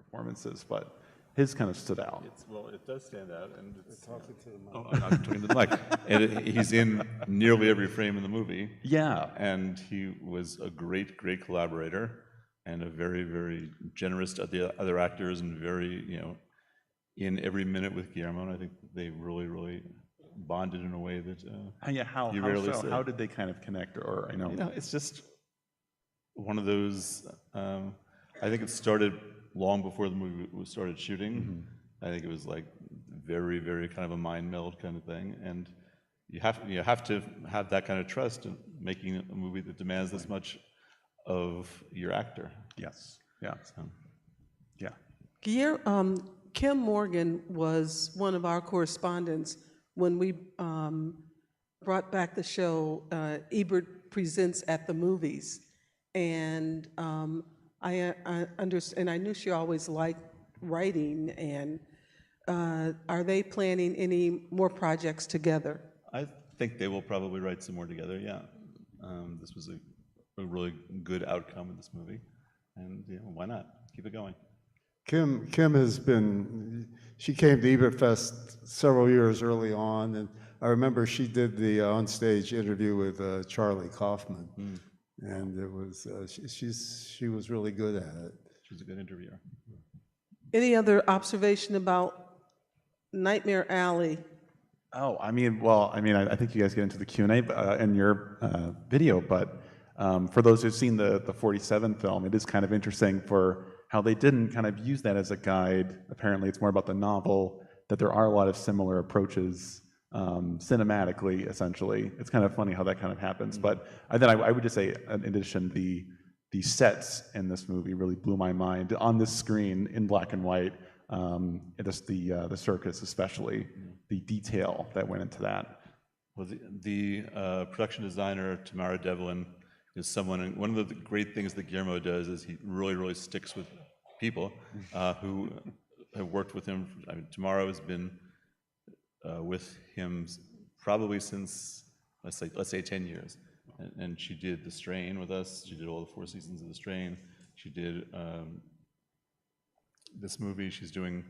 performances, but his kind of stood out. It does stand out, and it's Talking to the mic. Oh, I'm not talking to the mic. And he's in nearly every frame in the movie. Yeah. And he was a great, great collaborator, and a very, very generous to the other actors, and very, in every minute with Guillermo. And I think they really, really bonded in a way that you rarely see. How did they kind of connect? Or It's just one of those. I think it started long before the movie was started shooting. Mm-hmm. I think it was like very, very kind of a mind meld kind of thing, and you have to have that kind of trust in making a movie that demands this much of your actor. Yes. Yeah. Yeah. Kim Morgan was one of our correspondents when we brought back the show Ebert Presents at the Movies, and I understand, and I knew she always liked writing. And are they planning any more projects together? I think they will probably write some more together. Yeah, this was a really good outcome of this movie, and why not keep it going? Kim has been, she came to Ebertfest several years early on, and I remember she did the onstage interview with Charlie Kaufman, and it was she was really good at it. She's a good interviewer. Any other observation about Nightmare Alley? Oh, I think you guys get into the Q&A in your video, but for those who've seen the 47 film, it is kind of interesting for how they didn't kind of use that as a guide. Apparently, it's more about the novel, that there are a lot of similar approaches cinematically, essentially. It's kind of funny how that kind of happens. But then I would just say, in addition, the sets in this movie really blew my mind. On this screen, in black and white, the circus especially, the detail that went into that. Well, the production designer, Tamara Devlin, is someone, and one of the great things that Guillermo does is he really, really sticks with people who have worked with him. I mean, Tamara has been with him probably since, let's say 10 years. And she did The Strain with us. She did all the 4 seasons of The Strain. She did this movie she's doing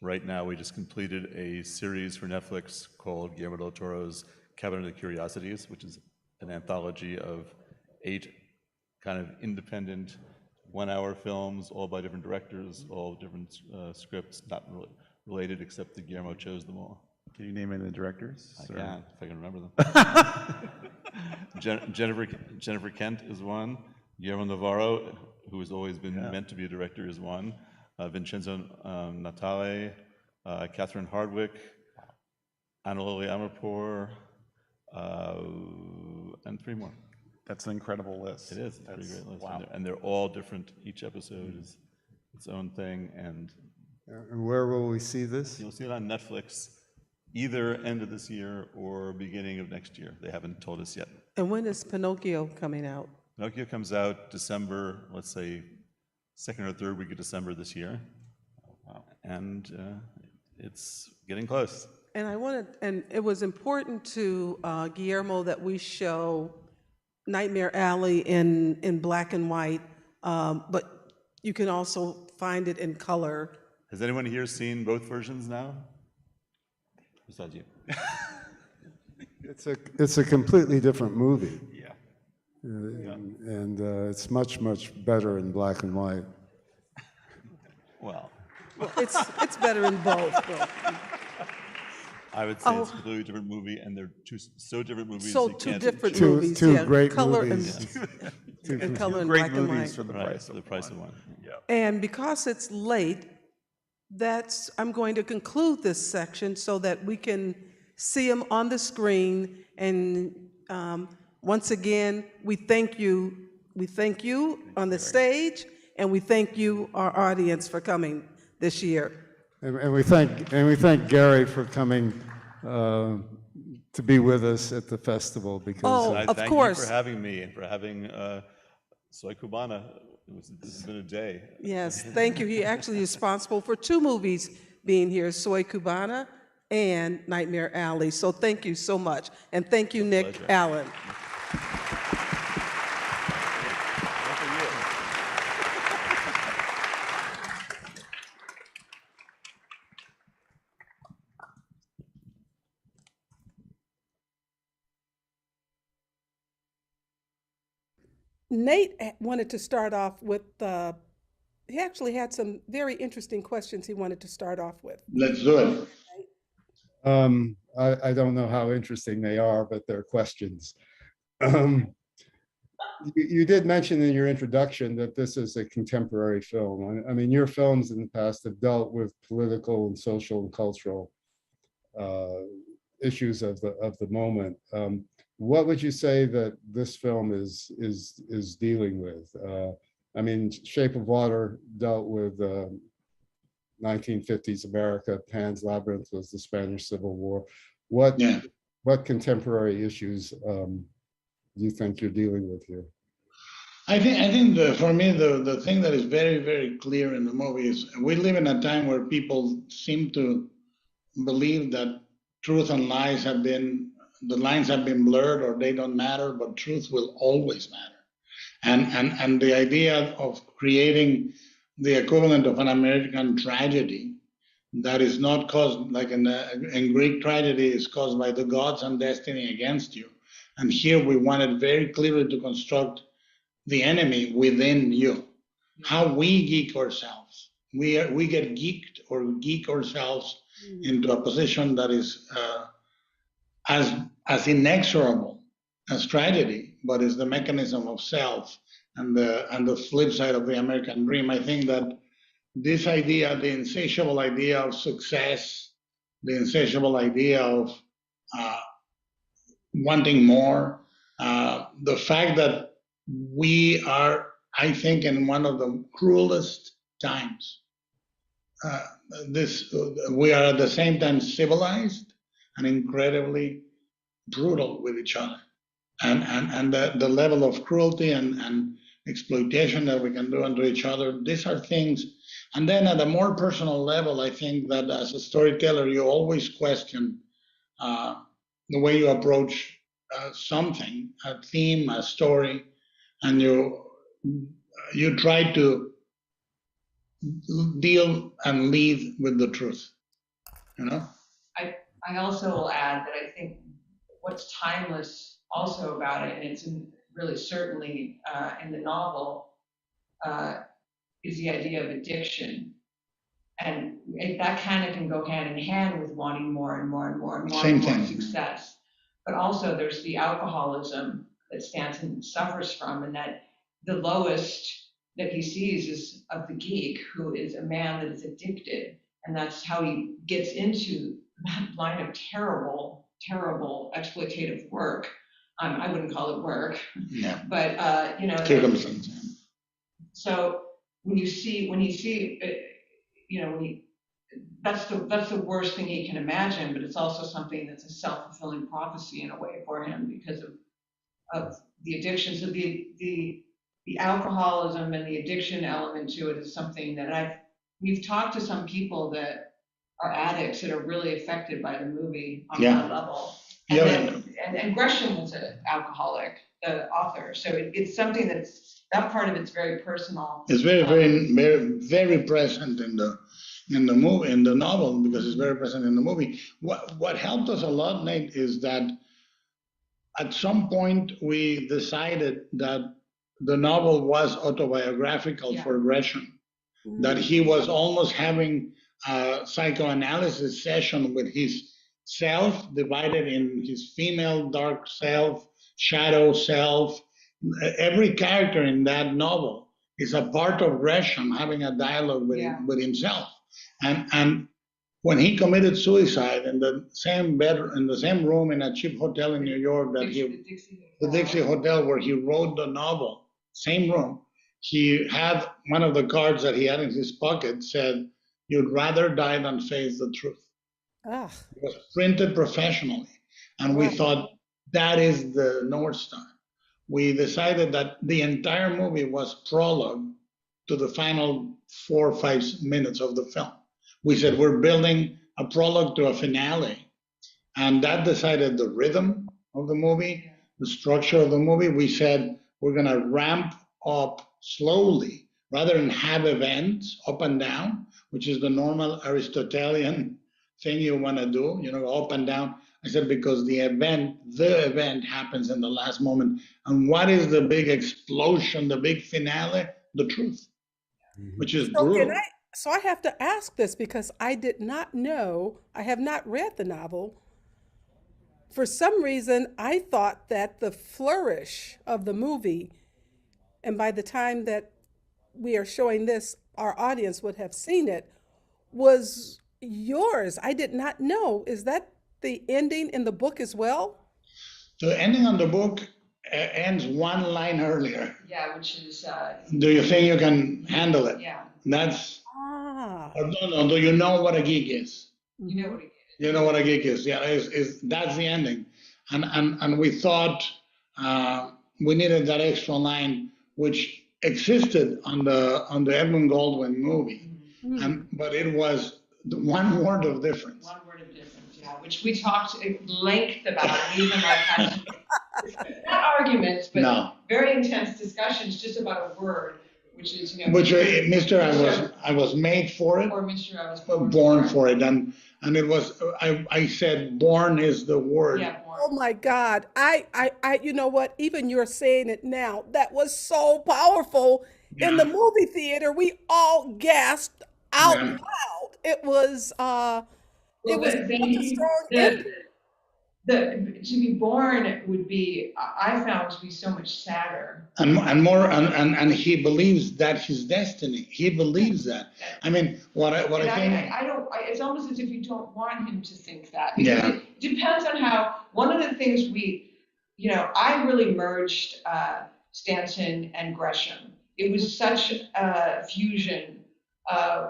right now. We just completed a series for Netflix called Guillermo del Toro's Cabinet of Curiosities, which is an anthology of 8 kind of independent 1-hour films, all by different directors, all different scripts, not really related, except that Guillermo chose them all. Can you name any of the directors? I can, if I can remember them. Jennifer Kent is one. Guillermo Navarro, who has always been meant to be a director, is one. Vincenzo Natale, Catherine Hardwick, Anna Lily Amirpour, and 3 more. That's an incredible list. It is. It's a pretty great list. Wow. And they're all different. Each episode is its own thing. And where will we see this? You'll see it on Netflix either end of this year or beginning of next year. They haven't told us yet. And when is Pinocchio coming out? Pinocchio comes out December, let's say, 2nd or 3rd week of December this year. And it's getting close. And it was important to Guillermo that we show Nightmare Alley in black and white, but you can also find it in color. Has anyone here seen both versions now? Besides you. It's a completely different movie. Yeah. And it's much, much better in black and white. Well, It's better in both. I would say it's a completely different movie, and they're so different movies. So you two can't different Two- movies. two yeah, great color movies. And color and Great black and movies white. for the Right, price for of the price of one. one. And because it's late, I'm going to conclude this section so that we can see them on the screen. And once again, we thank you. We thank you on the stage, and we thank you, our audience, for coming this year. And we thank Gary for coming to be with us at the festival, because Oh, I of thank course. you for having me and for having Soy Cubana. This has been a day. Yes, thank you. He actually is responsible for 2 movies being here, Soy Cubana and Nightmare Alley. So thank you so much. And thank you, Nick Pleasure. Allen. Nate wanted to start off with, he actually had some very interesting questions he wanted to start off with. Let's do it. I don't know how interesting they are, but they're questions. You did mention in your introduction that this is a contemporary film. I mean, your films in the past have dealt with political and social and cultural issues of the moment. What would you say that this film is dealing with? I mean, Shape of Water dealt with 1950s America. Pan's Labyrinth was the Spanish Civil War. Yeah. What contemporary issues do you think you're dealing with here? I think for me, the thing that is very, very clear in the movie is we live in a time where people seem to believe that truth and lies the lines have been blurred or they don't matter, but truth will always matter. And the idea of creating the equivalent of an American tragedy that is not caused, like in Greek tragedy, is caused by the gods and destiny against you. And here we wanted very clearly to construct the enemy within you. How we geek ourselves. We get geeked or geek ourselves into a position that is as inexorable as tragedy, but is the mechanism of self and the flip side of the American dream. I think that this idea, the insatiable idea of success, the insatiable idea of wanting more, the fact that we are, I think, in one of the cruelest times. We are at the same time civilized and incredibly brutal with each other. And the level of cruelty and exploitation that we can do unto each other, these are things. And then at a more personal level, I think that as a storyteller, you always question the way you approach something, a theme, a story, and you try to deal and lead with the truth, you know? I also will add that I think what's timeless also about it, and it's really certainly in the novel, is the idea of addiction. And that kind of can go hand in hand with wanting more and more and more and wanting more success. But also there's the alcoholism that Stanton suffers from, and that the lowest that he sees is of the geek, who is a man that is addicted. And that's how he gets into that line of terrible, terrible exploitative work. I wouldn't call it work, Yeah. but Circumstance. So when you see, that's the worst thing he can imagine, but it's also something that's a self-fulfilling prophecy in a way for him because of the addictions of the alcoholism, and the addiction element to it is something that we've talked to some people that are addicts that are really affected by the movie on that level. And Gresham was an alcoholic, the author. So it's something that part of it's very personal. It's very, very, very, very present in the movie, in the novel, because it's very present in the movie. What helped us a lot, Nate, is that at some point we decided that the novel was autobiographical for Gresham, that he was almost having a psychoanalysis session with his self, divided in his female dark self, shadow self. Every character in that novel is a part of Gresham having a dialogue with himself. And when he committed suicide in the same bedroom, in the same room in a cheap hotel in New York, the Dixie Hotel, where he wrote the novel, same room, he had one of the cards that he had in his pocket said, "You'd rather die than face the truth." Ah. It was printed professionally. And we thought that is the North Star. We decided that the entire movie was prologue to the final 4 or 5 minutes of the film. We said, we're building a prologue to a finale. And that decided the rhythm of the movie, the structure of the movie. We said, we're going to ramp up slowly rather than have events up and down, which is the normal Aristotelian thing you want to do, up and down. I said, because the event happens in the last moment. And what is the big explosion, the big finale? The truth, which is So can brutal. so I have to ask this because I did not know, I have not read the novel. For some reason, I thought that the flourish of the movie, and by the time that we are showing this, our audience would have seen it, was yours. I did not know. Is that the ending in the book as well? The ending on the book ends one line earlier. Yeah, which is, Do you think you can handle it? yeah, That's, Ah, no, do you know what a geek is? you know what it is. You know what a geek is? Yeah, that's the ending. And we thought we needed that extra line, which existed on the Edmund Goldwyn movie, but it was the one word of difference. One word of difference, yeah, which we talked at length about, and even like had some, not arguments, but No. very intense discussions just about a word, which is, you know. Which Mr. I was made for it, Or Mr. I was born for it, and it was I said born is the word. Yeah, born. oh my God. You know what? Even you're saying it now. That was so powerful. In the movie theater, we all gasped out Yeah. loud. It was Well, such a strong ending. to be born would be, I found to be so much sadder. And more and he believes that's his destiny. He believes that. I mean, what I think. I don't. It's almost as if you don't want him to think that. Yeah. It depends on how. One of the things I really merged Stanton and Gresham. It was such a fusion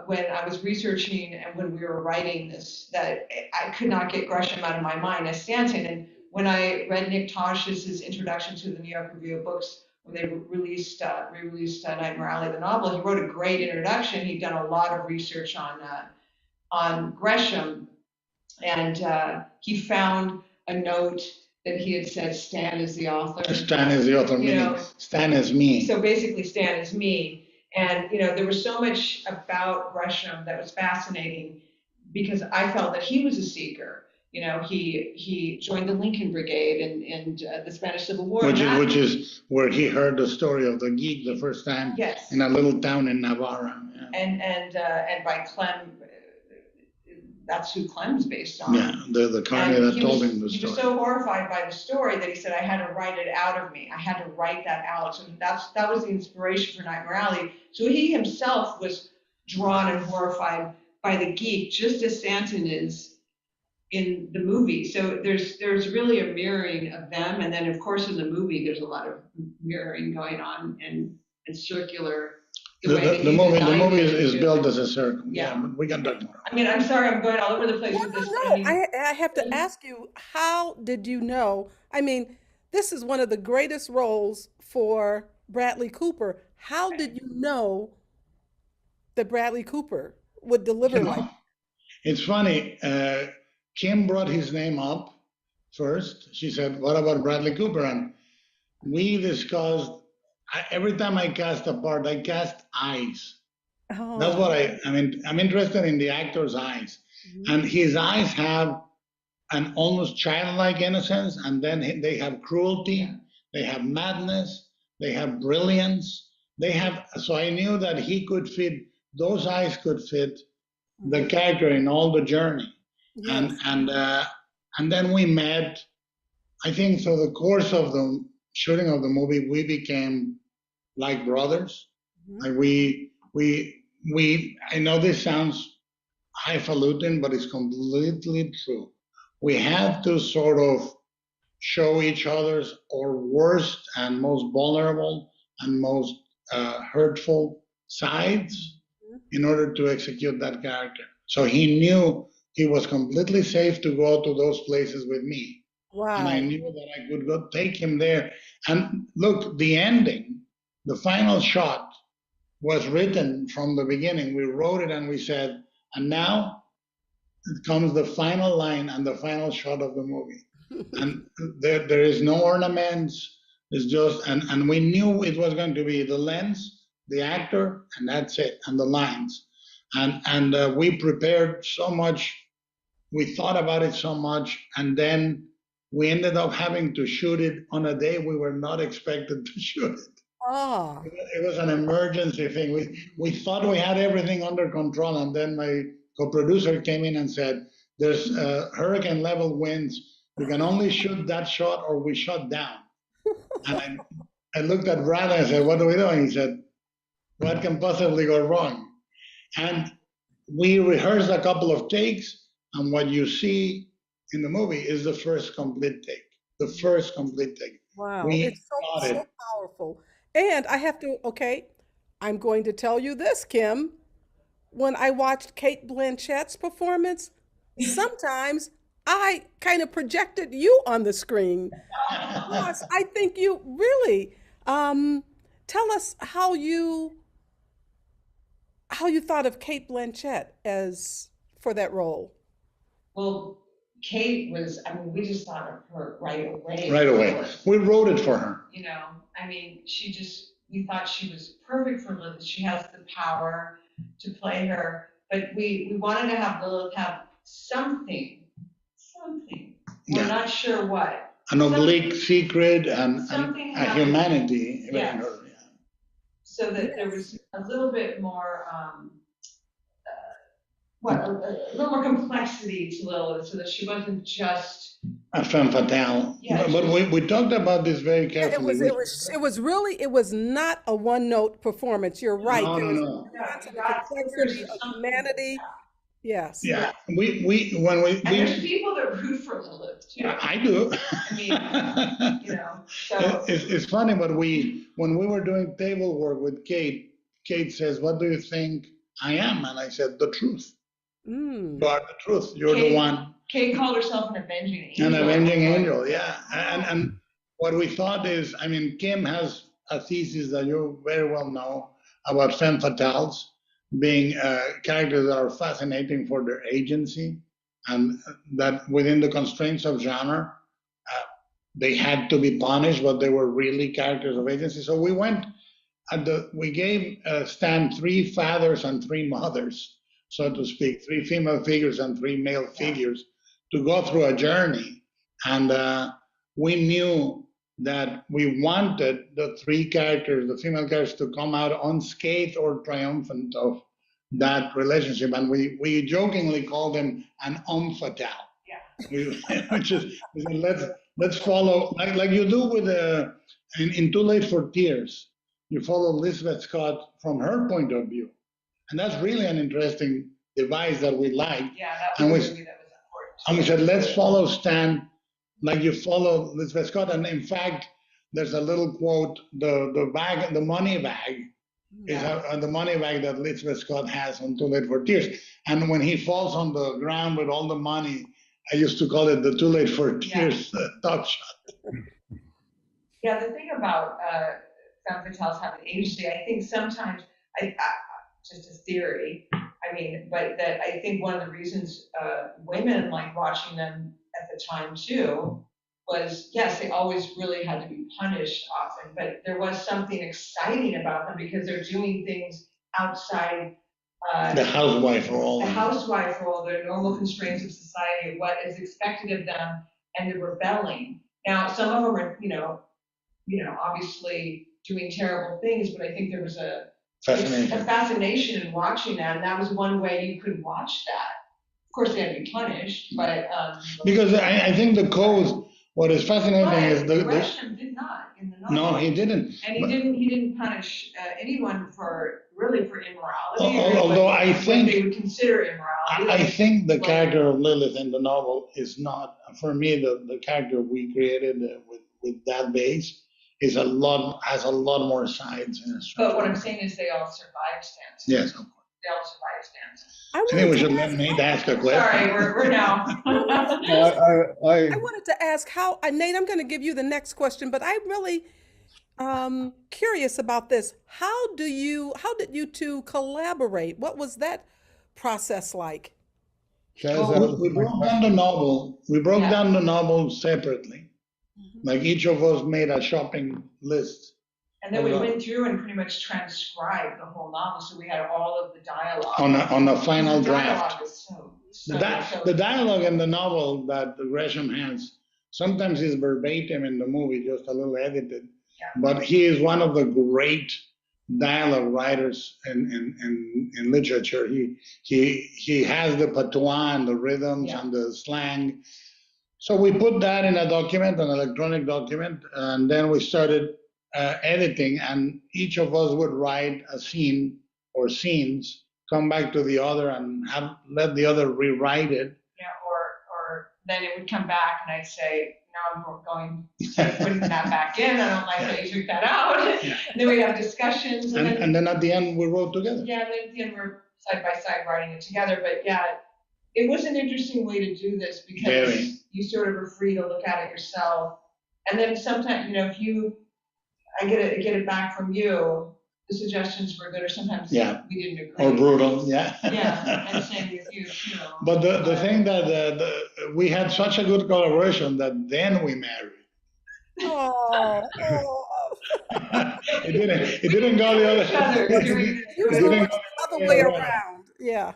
when I was researching and when we were writing this that I could not get Gresham out of my mind as Stanton. And when I read Nick Tosh's introduction to the New York Review of Books, when they re-released Nightmare Alley, the novel, he wrote a great introduction. He'd done a lot of research on Gresham, and he found a note that he had said, Stan is the author. Stan is the author, meaning Stan is me. So basically, Stan is me. And, there was so much about Gresham that was fascinating because I felt that he was a seeker. He joined the Lincoln Brigade in the Spanish Civil War. Which is where he heard the story of the geek the first time. Yes. In a little town in Navarra. Yeah. And by Clem, that's who Clem's based on. Yeah, the Carney that told him the story. He was so horrified by the story that he said, I had to write it out of me. I had to write that out. So that was the inspiration for Nightmare Alley. So he himself was drawn and horrified by the geek, just as Stanton is in the movie. So there's really a mirroring of them. And then, of course, in the movie, there's a lot of mirroring going on and circular. The movie is built as a circle. Yeah, but we can talk more. I mean, I'm sorry, I'm going all over the place with this. No, I have to ask you, how did you know? I mean, this is one of the greatest roles for Bradley Cooper. How did you know that Bradley Cooper would deliver like? It's funny. Kim brought his name up first. She said, "What about Bradley Cooper?" And we discussed. Every time I cast a part, I cast eyes. Oh. That's what I mean. I'm interested in the actor's eyes, and his eyes have an almost childlike innocence, and then they have cruelty, they have madness, they have brilliance. So I knew that he could fit. Those eyes could fit the character in all the journey, and then we met. I think so. The course of the shooting of the movie, we became like brothers. Like we I know this sounds highfalutin, but it's completely true. We have to sort of show each other's our worst and most vulnerable and most hurtful sides in order to execute that character. So he knew he was completely safe to go to those places with me. Wow. And I knew that I could go take him there. And look, the ending, the final shot was written from the beginning. We wrote it and we said, and now comes the final line and the final shot of the movie. And there is no ornaments. It's just, and we knew it was going to be the lens, the actor, and that's it, and the lines. And we prepared so much we thought about it so much, and then we ended up having to shoot it on a day we were not expected to shoot it. Ah, It was an emergency thing. We thought we had everything under control, and then my co-producer came in and said, "There's hurricane level winds. We can only shoot that shot, or we shut down." And I looked at Brad and I said, "What are we doing?" He said, "What can possibly go wrong?" And we rehearsed a couple of takes, and what you see in the movie is the first complete take. The first complete take. wow. We It's so, got it. so powerful. And I have to, okay, I'm going to tell you this, Kim. When I watched Kate Blanchett's performance, sometimes I kind of projected you on the screen. Yes, I think you really, tell us how you thought of Kate Blanchett as for that role. Well, Kate was, I mean, we just thought of her right away. Right away. We wrote it for her. You know, I mean, we thought she was perfect for Lilith. She has the power to play her, but we wanted to have Lilith have something. We're Yeah. not sure what. An oblique secret and Something a happened. humanity. Even in Yes. her. Yeah. So that there was a little bit more, a little more complexity to Lilith, so that she wasn't just. A femme fatale. Yeah, But we talked about this very It carefully. was really, it was not a one-note performance. You're right. No, There no, was no. nuance and You got complexity figures of something. humanity. Yes. Yeah, when And there's people that root for Lilith too. I do. You know, so. It's funny, but when we were doing table work with Kate says, "What do you think I am?" And I said, "The truth. Mm. You are the truth. You're the Kate- one." Kate called herself an avenging angel. An avenging angel, yeah. And what we thought is, I mean, Kim has a thesis that you very well know about femme fatales being characters that are fascinating for their agency, and that within the constraints of genre, they had to be punished, but they were really characters of agency. So we gave Stan 3 fathers and 3 mothers, so to speak, 3 female figures and 3 male figures to go through a journey. And we knew that we wanted the 3 characters, the female characters, to come out unscathed or triumphant of that relationship. And we jokingly call them an homme fatale. Yeah. Which is, let's follow, like you do with in Too Late for Tears. You follow Elizabeth Scott from her point of view. And that's really an interesting device that we like. Yeah, that And was a movie that was important. And we said, let's follow Stan like you follow Elizabeth Scott. And in fact, there's a little quote, the money bag is the money bag that Elizabeth Scott has on Too Late for Tears. And when he falls on the ground with all the money, I used to call it the Too Late for Tears top shot. Yeah, the thing about femme fatales having agency, I think sometimes, just a theory, I mean, but that I think one of the reasons women like watching them at the time too was, yes, they always really had to be punished often, but there was something exciting about them because they're doing things outside The housewife role. the housewife role, the normal constraints of society, what is expected of them, and they're rebelling. Now, some of them are, obviously doing terrible things, but I think there was a fascination in watching that, and that was one way you could watch that. Of course, they had to be punished, but because I think the code, what is fascinating is the Gresham did not in the novel. no, he didn't. And But- he didn't punish anyone for immorality. or Although what I think- they would consider immorality. I think the character of Lilith in the novel is not, for me, the character we created with that base has a lot more sides in it. But what I'm saying is they all survived Stan's. Yes, of course. They all survived Stan's. I think we should let Nate ask a question. Sorry, we're now. I wanted to ask how, Nate, I'm going to give you the next question, but I'm really curious about this. How did you two collaborate? What was that process like? Well, we broke down the novel. We broke Yeah. down the novel separately. Like each of us made a shopping list. And then we went through and pretty much transcribed the whole novel, so we had all of the dialogue. On a final The draft. dialogue is so The dialogue in the novel that Gresham has sometimes is verbatim in the movie, just a little edited. Yeah. But he is one of the great dialogue writers in literature. He has the patois and the rhythms Yeah. and the slang. So we put that in a document, an electronic document, and then we started editing, and each of us would write a scene or scenes, come back to the other and let the other rewrite it. Yeah, or then it would come back and I'd say, no, I'm going to putting that back in. I don't like that you took that out. Yeah. And then we'd have discussions. And then at the end, we wrote together. Yeah, and then at the end, we're side by side writing it together. But yeah, it was an interesting way to do this because Very. you sort of are free to look at it yourself. And then sometimes, if I get it back from you, the suggestions were good, or sometimes Yeah. we didn't agree. Or brutal, yeah. Yeah, and same with you, But the thing that we had such a good collaboration that then we married. Oh, It didn't go the other. usually it's the other way around. Yeah.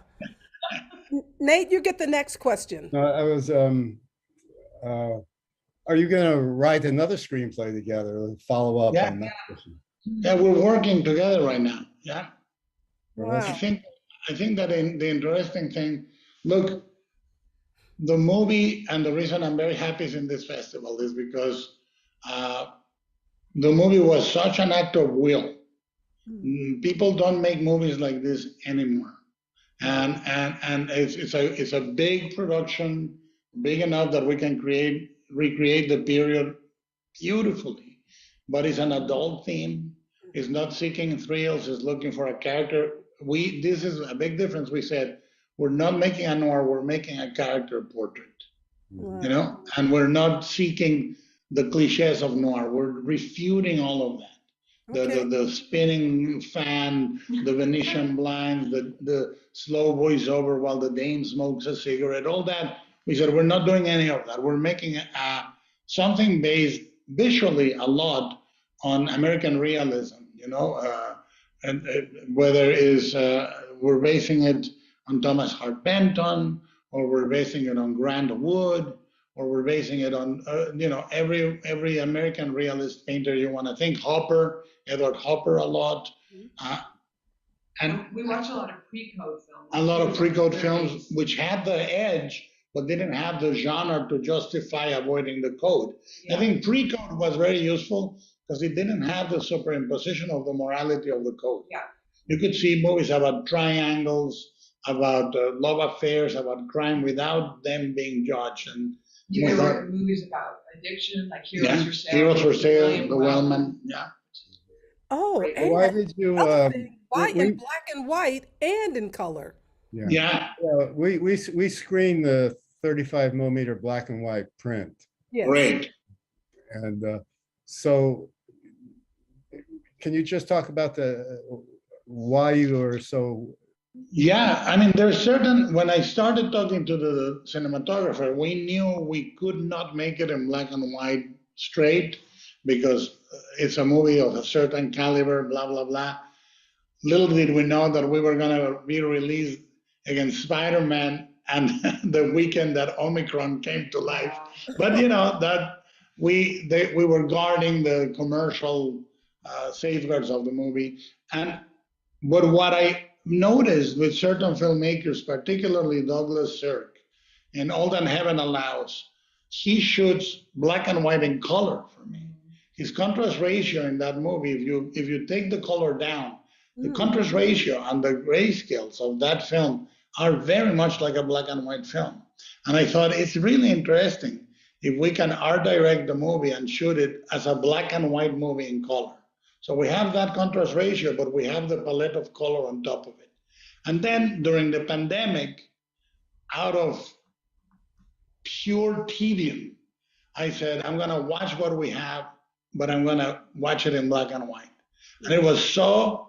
Nate, you get the next question. I was, are you going to write another screenplay together or follow up Yeah. on that question? Yeah, we're working together right now. Yeah. Wow. I think that the interesting thing, look, the movie, and the reason I'm very happy is in this festival is because the movie was such an act of will. People don't make movies like this anymore, and it's a big production, big enough that we can recreate the period beautifully, but it's an adult theme. It's not seeking thrills. It's looking for a character. This is a big difference. We said we're not making a noir. We're making a character portrait. Wow. And we're not seeking the cliches of noir. We're refuting all of that. Okay. The spinning fan, the Venetian blinds, the slow voiceover while the dame smokes a cigarette, all that. We said we're not doing any of that. We're making something based visually a lot on American realism, and whether is we're basing it on Thomas Hart Benton, or we're basing it on Grant Wood, or we're basing it on every American realist painter you want to think. Edward Hopper a lot, and we watch a lot of pre-code films. a lot of pre-code films which had the edge but didn't have the genre to justify avoiding the code. Yeah. I think pre-code was very useful because it didn't have the superimposition of the morality of the code. Yeah. You could see movies about triangles, about love affairs, about crime without them being judged. And There were movies about addiction, like Heroes for Sale. Heroes for Sale, William The Wellman, yeah. Oh, and Why did you? another thing, why we- in black and white and in color? Yeah, We screened the 35 millimeter black and white print, Yes. great. and so can you just talk about why you are so? Yeah, I mean, when I started talking to the cinematographer, we knew we could not make it in black and white straight because it's a movie of a certain caliber, blah, blah, blah. Little did we know that we were going to be released against Spider-Man and the weekend that Omicron came to life. But that we were guarding the commercial safeguards of the movie. But what I noticed with certain filmmakers, particularly Douglas Sirk, in All That Heaven Allows, he shoots black and white in color for me. His contrast ratio in that movie, if you take the color down, the contrast ratio and the grayscales of that film are very much like a black and white film. And I thought it's really interesting if we can art direct the movie and shoot it as a black and white movie in color. So we have that contrast ratio, but we have the palette of color on top of it. And then during the pandemic, out of pure tedium, I said, I'm going to watch what we have, but I'm going to watch it in black and white. And it was so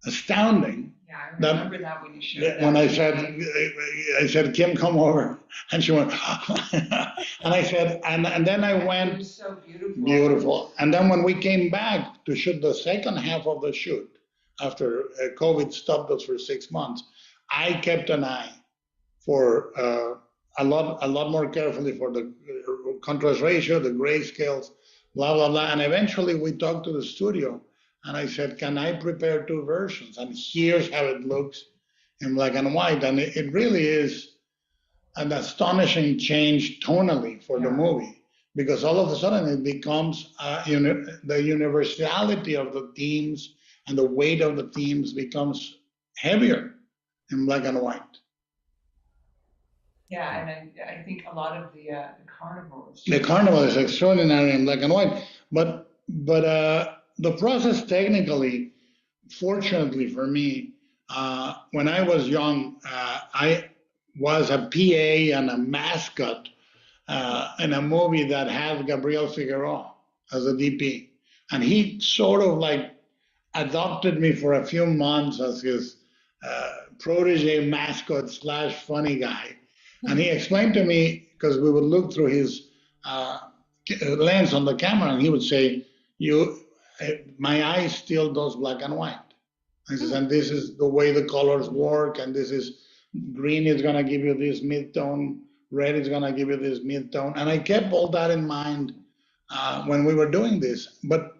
astounding. Yeah, I remember that when you showed that. When I said, Kim, come over. And she went, and I said, and then I It went, was so beautiful. beautiful. And then when we came back to shoot the second half of the shoot, after COVID stopped us for 6 months, I kept an eye for a lot more carefully for the contrast ratio, the grayscales, blah blah blah. And eventually we talked to the studio, and I said, "Can I prepare two versions? And here's how it looks in black and white." And it really is an astonishing change tonally for the movie, because all of a sudden it becomes the universality of the themes and the weight of the themes becomes heavier in black and white. Yeah, and I think a lot of the Carnival is The Carnival is extraordinary in black and white, but the process technically, fortunately for me, when I was young, I was a PA and a mascot in a movie that had Gabriel Figueroa as a DP, and he sort of like adopted me for a few months as his protege mascot / funny guy. And he explained to me, because we would look through his lens on the camera, and he would say, my eye still does black and white. He says, and this is the way the colors work, and this is green is gonna give you this mid-tone, red is gonna give you this mid-tone. And I kept all that in mind when we were doing this, but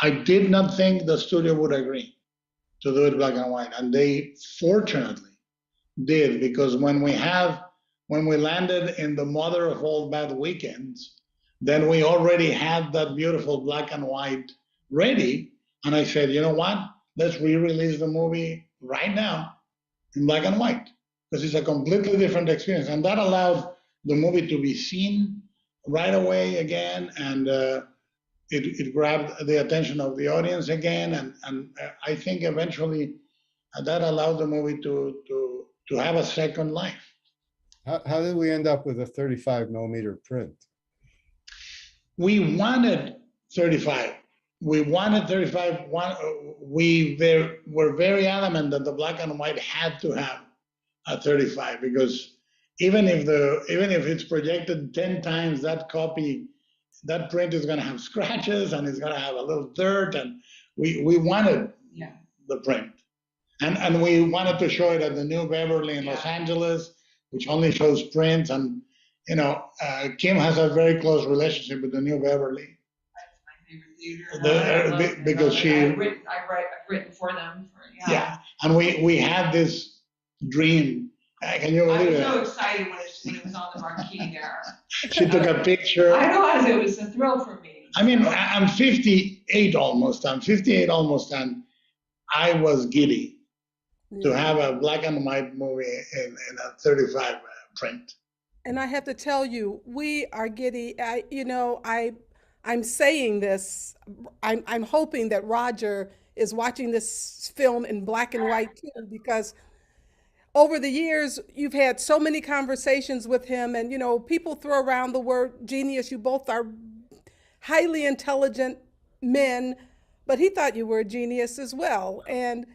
I did not think the studio would agree to do it black and white. And they fortunately did, because when we landed in the mother of all bad weekends, then we already had that beautiful black and white ready. And I said, you know what? Let's re-release the movie right now in black and white, because it's a completely different experience. And that allowed the movie to be seen right away again, and it grabbed the attention of the audience again. And I think eventually that allowed the movie to have a second life. How did we end up with a 35 millimeter print? We wanted 35. We wanted 35. We were very adamant that the black and white had to have a 35, because even if it's projected 10 times, that print is going to have scratches and it's going to have a little dirt, and we wanted the print. And we wanted to show it at the New Beverly in Los Angeles, which only shows prints. And, you know, Kim has a very close relationship with the New Beverly. That's my favorite theater. Because I've written for them. Yeah, and we had this dream. Can you believe it? I was so excited when it was on the marquee there. She took a picture. I know, it was a thrill for me. I mean, I'm 58 almost. And I was giddy to have a black and white movie in a 35 print. And I have to tell you, we are giddy. I'm saying this. I'm hoping that Roger is watching this film in black and white too, because over the years you've had so many conversations with him, and people throw around the word genius. You both are highly intelligent men, but he thought you were a genius as well. And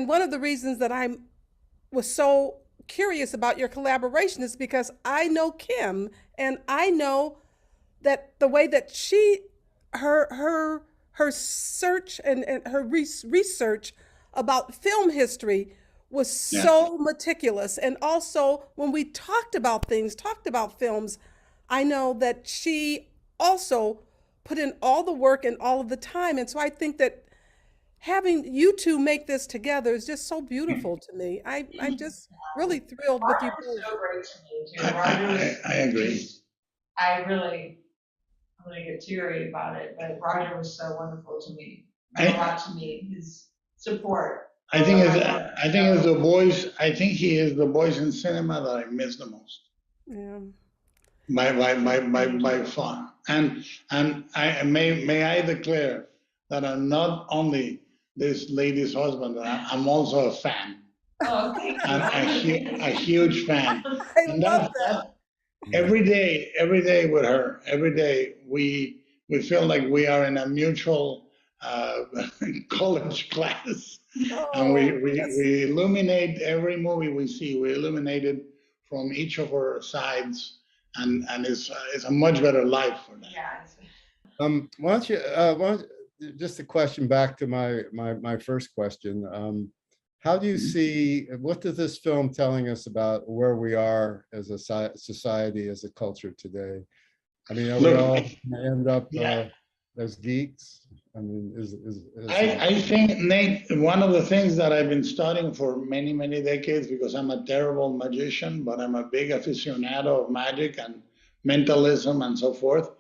one of the reasons that I was so curious about your collaboration is because I know Kim, and I know that the way that her search and her research about film history was so meticulous. And also when we talked about films, I know that she also put in all the work and all of the time. And so I think that having you two make this together is just so beautiful to me. I'm just really thrilled with you both. So great to me too. I agree. I'm gonna get teary about it, but Roger was so wonderful to me. Meant a lot to me. His support. I think it's the voice. I think he is the voice in cinema that I miss the most. Yeah. By far. And may I declare that I'm not only this lady's husband, I'm also a fan. Oh, thank you. And a huge fan. I love that. Every day with her, every day we feel like we are in a mutual college class. And we illuminate every movie we see. We illuminate it from each of our sides, and it's a much better life for that. Yeah. Why don't you just a question back to my first question. How do you see, what is this film telling us about where we are as a society, as a culture today? I mean, are we Look, all gonna end up yeah, as geeks? I mean, I think, Nate, one of the things that I've been studying for many, many decades, because I'm a terrible magician, but I'm a big aficionado of magic and mentalism and so forth.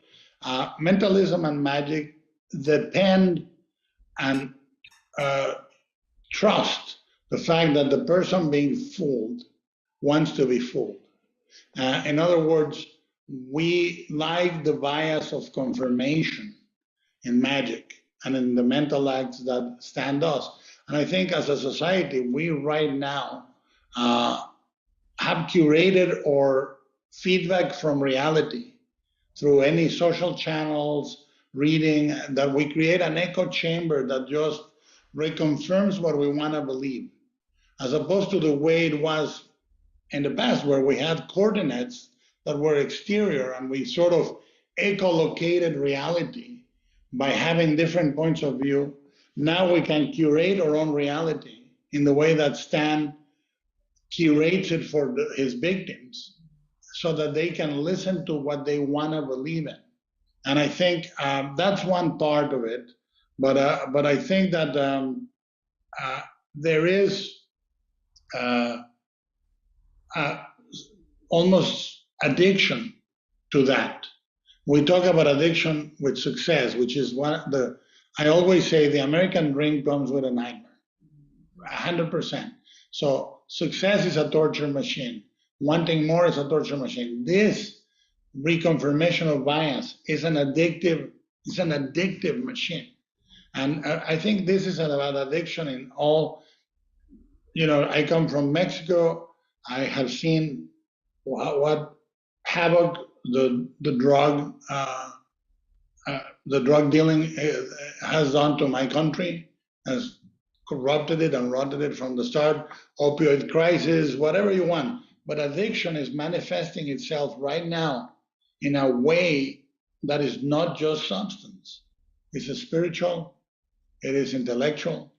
Mentalism and magic depend and trust the fact that the person being fooled wants to be fooled. In other words, we like the bias of confirmation in magic and in the mental acts that stand us. And I think as a society, we right now have curated or feedback from reality through any social channels, reading, that we create an echo chamber that just reconfirms what we want to believe, as opposed to the way it was in the past, where we had coordinates that were exterior and we sort of echolocated reality by having different points of view. Now we can curate our own reality in the way that Stan curates it for his victims, so that they can listen to what they want to believe in. And I think that's one part of it. But I think that there is almost addiction to that. We talk about addiction with success, which is I always say the American dream comes with a nightmare, 100%. So success is a torture machine. Wanting more is a torture machine. This reconfirmation of bias is an addictive machine. And I think this is about addiction in all. I come from Mexico. I have seen what havoc the drug dealing has done to my country, has corrupted it and rotted it from the start. Opioid crisis, whatever you want. But addiction is manifesting itself right now in a way that is not just substance. It's a spiritual, it is intellectual,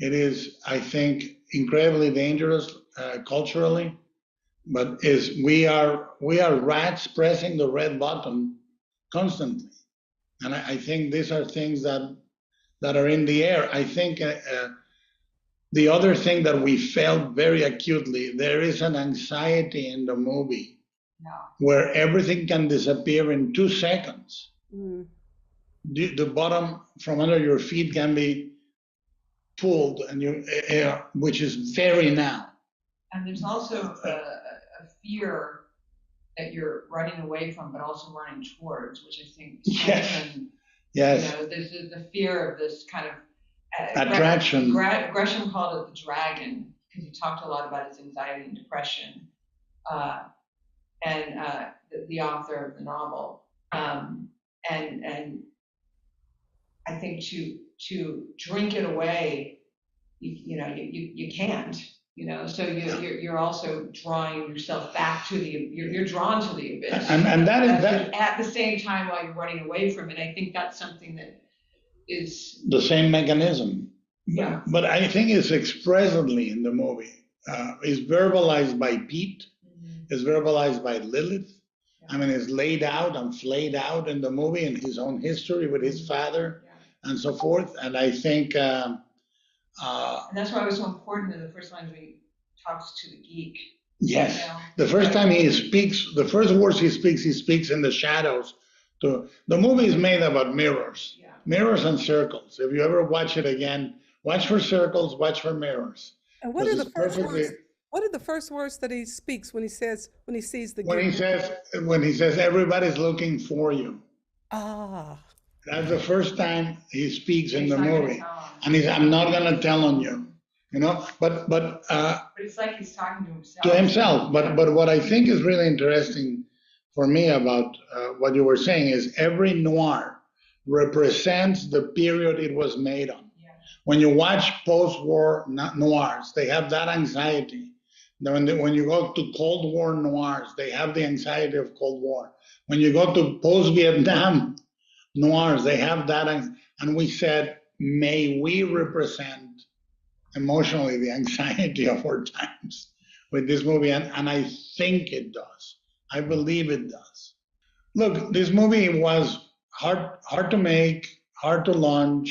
it is, I think, incredibly dangerous culturally. But we are rats pressing the red button constantly, and I think these are things that are in the air. I think the other thing that we felt very acutely, there is an anxiety in the movie where everything can disappear in 2 seconds. The bottom from under your feet can be pulled, and which is very now. And there's also a fear that you're running away from, but also running towards, which I think Yes. There's the fear of this kind of attraction. Gresham called it the dragon, because he talked a lot about his anxiety and depression, and the author of the novel, and I think to drink it away, you can't. So you're also drawing yourself back to you're drawn to the abyss, and that is that at the same time while you're running away from it. I think that's something that is the same mechanism. Yeah. But I think it's expressively in the movie. It's verbalized by Pete. It's verbalized by Lilith. I mean, it's laid out and flayed out in the movie in his own history with his father and so forth. And I think. And that's why it was so important in the first line when he talks to the geek. Yes. The first time he speaks, the first words he speaks in the shadows. The movie is made about mirrors. Mirrors and circles. If you ever watch it again, watch for circles, watch for mirrors. And what are the first words? What are the first words that he speaks when he sees the geek? When he says everybody's looking for you. Ah. That's the first time he speaks in the movie. And I'm not gonna tell on you. But it's like he's talking to himself. To himself. But what I think is really interesting for me about what you were saying is every noir represents the period it was made on. When you watch post-war noirs, they have that anxiety. When you go to Cold War noirs, they have the anxiety of Cold War. When you go to post-Vietnam noirs, they have that. And we said, may we represent emotionally the anxiety of our times with this movie, and I think it does. I believe it does. Look, this movie was hard to make, hard to launch.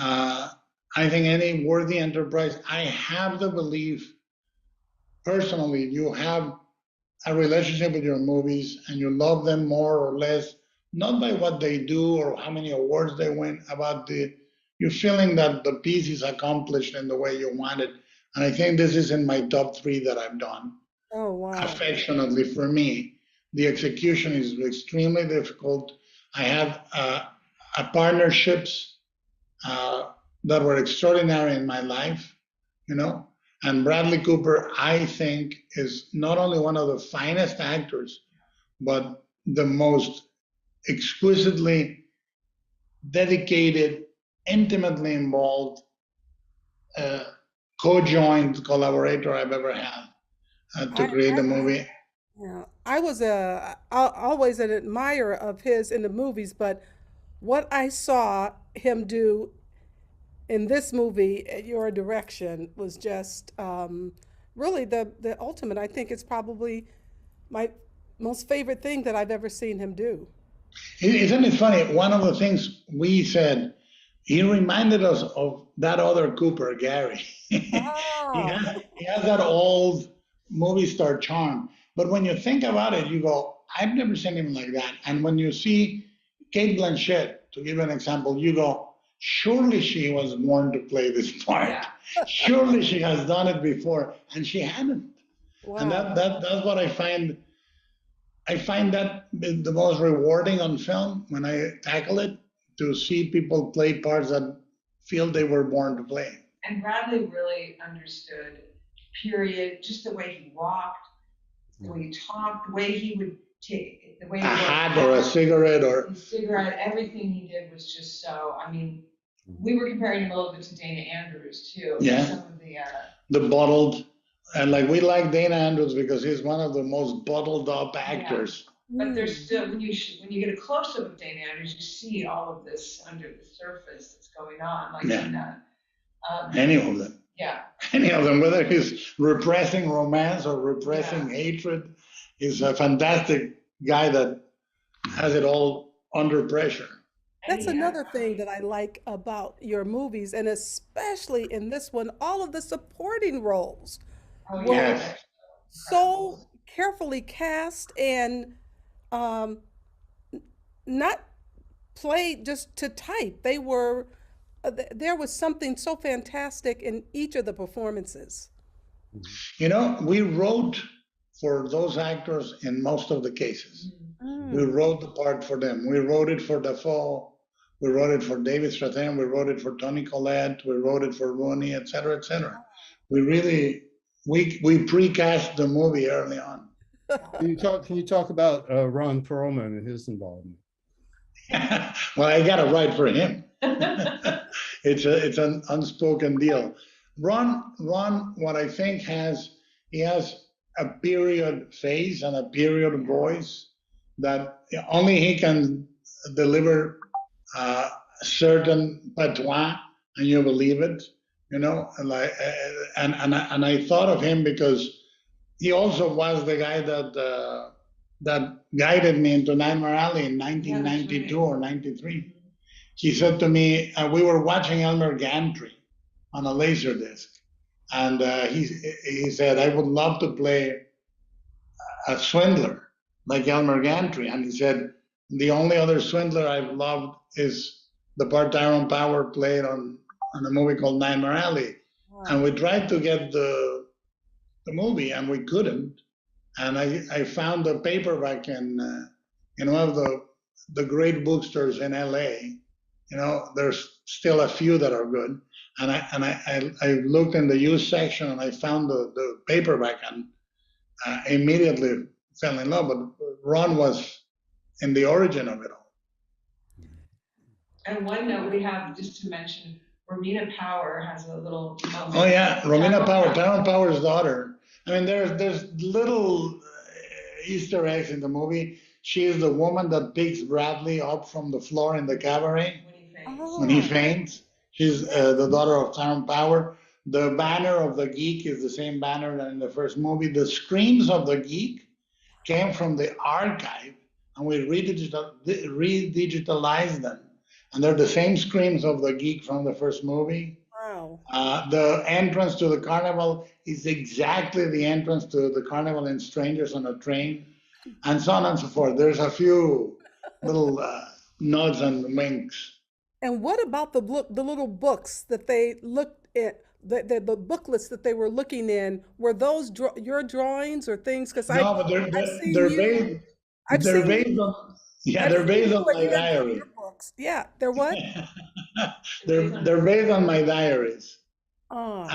I think any worthy enterprise. I have the belief, personally, you have a relationship with your movies and you love them more or less, not by what they do or how many awards they win, about you feeling that the piece is accomplished in the way you want it. And I think this is in my top 3 that I've done. Oh, wow. Affectionately for me, the execution is extremely difficult. I have partnerships that were extraordinary in my life, you know. And Bradley Cooper, I think, is not only one of the finest actors, but the most exquisitely dedicated, intimately involved, co-joined collaborator I've ever had to create the movie. Yeah, I was always an admirer of his in the movies, but what I saw him do in this movie at your direction was just really the ultimate. I think it's probably my most favorite thing that I've ever seen him do. Isn't it funny? One of the things we said, he reminded us of that other Cooper, Gary. Oh, He has that old movie star charm. But when you think about it, you go, I've never seen him like that. And when you see Kate Blanchett, to give an example, you go, surely she was born to play this part. Yeah. Surely she has done it before, and she hadn't. And wow. that's what I find. I find that the most rewarding on film when I tackle it, to see people play parts that feel they were born to play. And Bradley really understood, period, just the way he walked, the way he talked, the way he would take, the way A he hat or a cigarette or his cigarette, everything he did was just so, I mean, we were comparing him a little bit to Dana Andrews too. Yeah. Some of the bottled. And like, we like Dana Andrews because he's one of the most bottled up actors. but there's still, when you get a close up of Dana Andrews, you see all of this under the surface that's going on, like Yeah. in that. Any of them. Yeah. Any of them, whether he's repressing romance or repressing hatred, he's a fantastic guy that has it all under pressure. That's another thing that I like about your movies, and especially in this one, all of the supporting roles Oh, were yeah. so carefully cast and not played just to type. They were, there was something so fantastic in each of the performances. You know, we wrote for those actors in most of the cases. We wrote the part for them. We wrote it for Dafoe. We wrote it for David Strathairn. We wrote it for Toni Collette. We wrote it for Rooney, et cetera, et cetera. We really, we precast the movie early on. Can you talk about Ron Perlman and his involvement? Well, I got to write for him. It's an unspoken deal. Ron, what I think he has a period face and a period voice that only he can deliver certain patois, and you believe it, you know. And like, and I thought of him because he also was the guy that guided me into Nightmare Alley in 1992 or 93. He said to me, we were watching Elmer Gantry on a Laserdisc, and he said, I would love to play a swindler like Elmer Gantry. And he said, the only other swindler I've loved is the part Tyrone Power played on a movie called Nightmare Alley. Wow. And we tried to get the movie, and we couldn't. And I found a paperback in one of the great bookstores in LA. You know, there's still a few that are good. And I looked in the used section, and I found the paperback, and immediately fell in love. But Ron was in the origin of it all. And one note we have, just to mention, Romina Power has a little moment. Oh yeah, Romina Power, Tyrone Power's daughter. I mean, there's little Easter eggs in the movie. She is the woman that picks Bradley up from the floor in the cabaret when he faints. She's the daughter of Tyrone Power. The banner of the geek is the same banner that in the first movie. The screams of the geek came from the archive, and we redigitalized them. And they're the same screams of the geek from the first movie. Wow. The entrance to the carnival is exactly the entrance to the carnival in Strangers on a Train, and so on and so forth. There's a few little nods and winks. And what about the little books that they looked at, the booklets that they were looking in? Were those your drawings or things? Because No, but I've seen they're you. based I've they're seen based you. on yeah I've they're seen based you on when my you had diary. your books. Yeah, they're what? They're based on my diaries. Oh.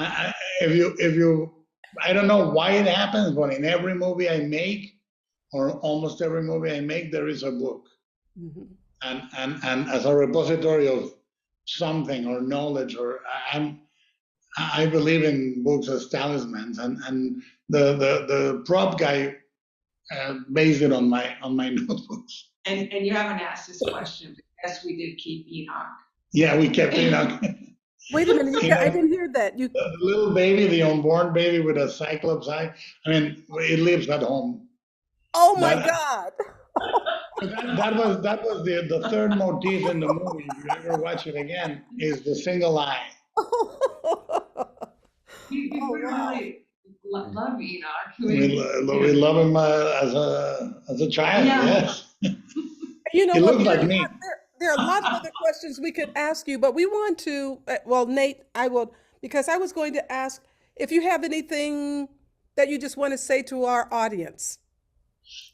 If you I don't know why it happens, but in every movie I make, or almost every movie I make, there is a book, Mhm. and as a repository of something or knowledge, or I believe in books as talismans, and the prop guy based it on my notebooks. And you haven't asked this question, but yes, we did keep Enoch. Yeah, we kept Wait a minute. I didn't hear that. You. the little baby, the unborn baby with a cyclops eye. I mean, it lives at home. Oh my That, God. that was the third motif in the movie. If you ever watch it again, is the single eye. We Oh wow. really love Enoch. We love him as a child. Yeah. Yes, You know he what? looks like me. There are a lot of other questions we could ask you, but we want to. Well, Nate, I will, because I was going to ask if you have anything that you just want to say to our audience.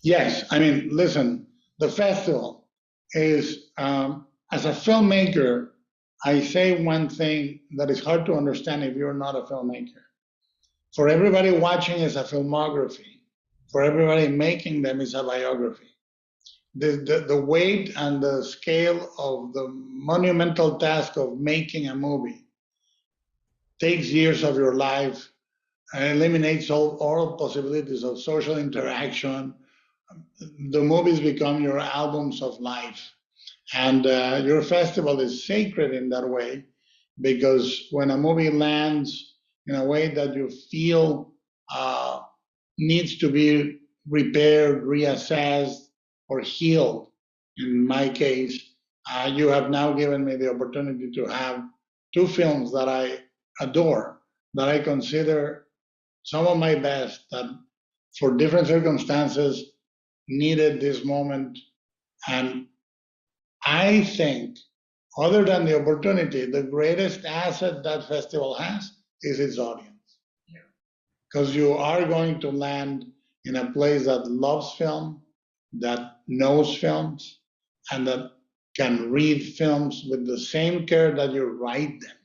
Yes, I mean, listen, the festival is, as a filmmaker, I say one thing that is hard to understand if you're not a filmmaker. For everybody watching is a filmography. For everybody making them is a biography. The weight and the scale of the monumental task of making a movie takes years of your life and eliminates all possibilities of social interaction. The movies become your albums of life. And your festival is sacred in that way, because when a movie lands in a way that you feel needs to be repaired, reassessed, or healed, in my case, you have now given me the opportunity to have two films that I adore, that I consider some of my best, that for different circumstances needed this moment. And I think, other than the opportunity, the greatest asset that festival has is its audience. Because you are going to land in a place that loves film, that knows films, and that can read films with the same care that you write them.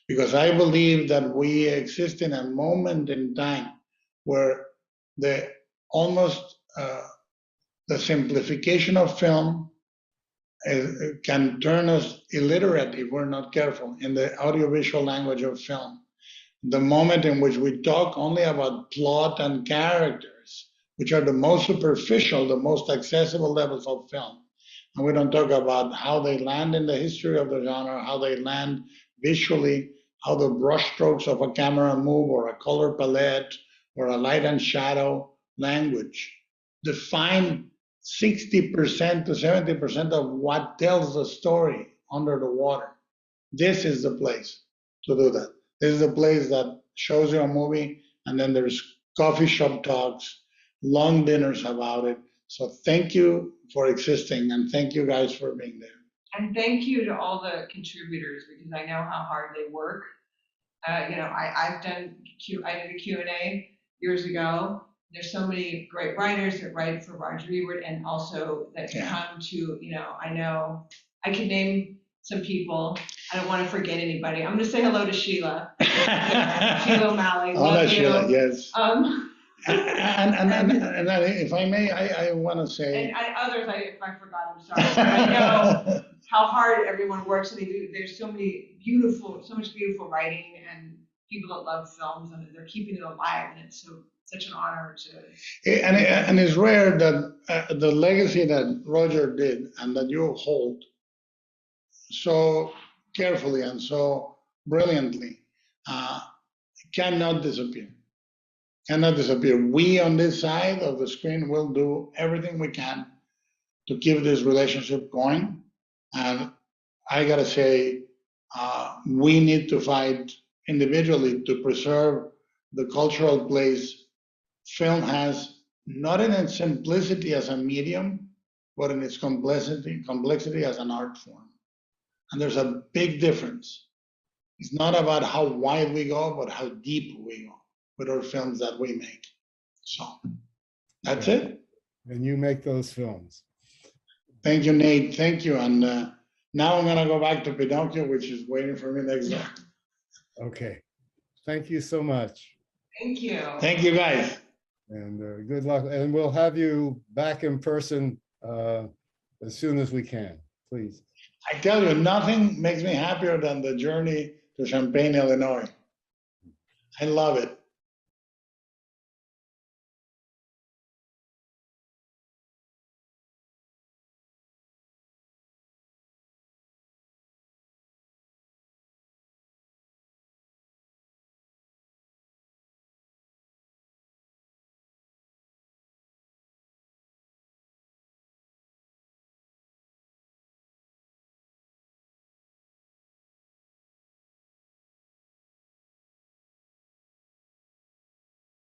Because I believe that we exist in a moment in time where the almost the simplification of film can turn us illiterate if we're not careful in the audiovisual language of film. The moment in which we talk only about plot and characters, which are the most superficial, the most accessible levels of film, and we don't talk about how they land in the history of the genre, how they land visually, how the brushstrokes of a camera move, or a color palette, or a light and shadow language define 60% to 70% of what tells the story under the water. This is the place to do that. This is a place that shows you a movie, and then there's coffee shop talks, long dinners about it. So thank you for existing, and thank you guys for being there. And thank you to all the contributors, because I know how hard they work. I did a Q&A years ago. There's so many great writers that write for Roger Ebert, and also that come to, I know I can name some people. I don't want to forget anybody. I'm going to say hello to Sheila. Sheila O'Malley. Hello, Sheila, yes. And If I may, I want to say. And others, if I forgot, I'm sorry. But I know how hard everyone works, and they do. There's so much beautiful writing, and people that love films, and they're keeping it alive, and it's such an honor to. And it's rare that the legacy that Roger did and that you hold so carefully and so brilliantly cannot disappear. Cannot disappear. We on this side of the screen will do everything we can to keep this relationship going. And I gotta say, we need to fight individually to preserve the cultural place film has, not in its simplicity as a medium, but in its complexity as an art form. And there's a big difference. It's not about how wide we go, but how deep we go with our films that we make. So that's it. And you make those films. Thank you, Nate. Thank you. And now I'm gonna go back to Pinocchio, which is waiting for me next door. Okay. Thank you so much. Thank you. Thank you, guys. And good luck. And we'll have you back in person as soon as we can, please. I tell you, nothing makes me happier than the journey to Champaign, Illinois. I love it.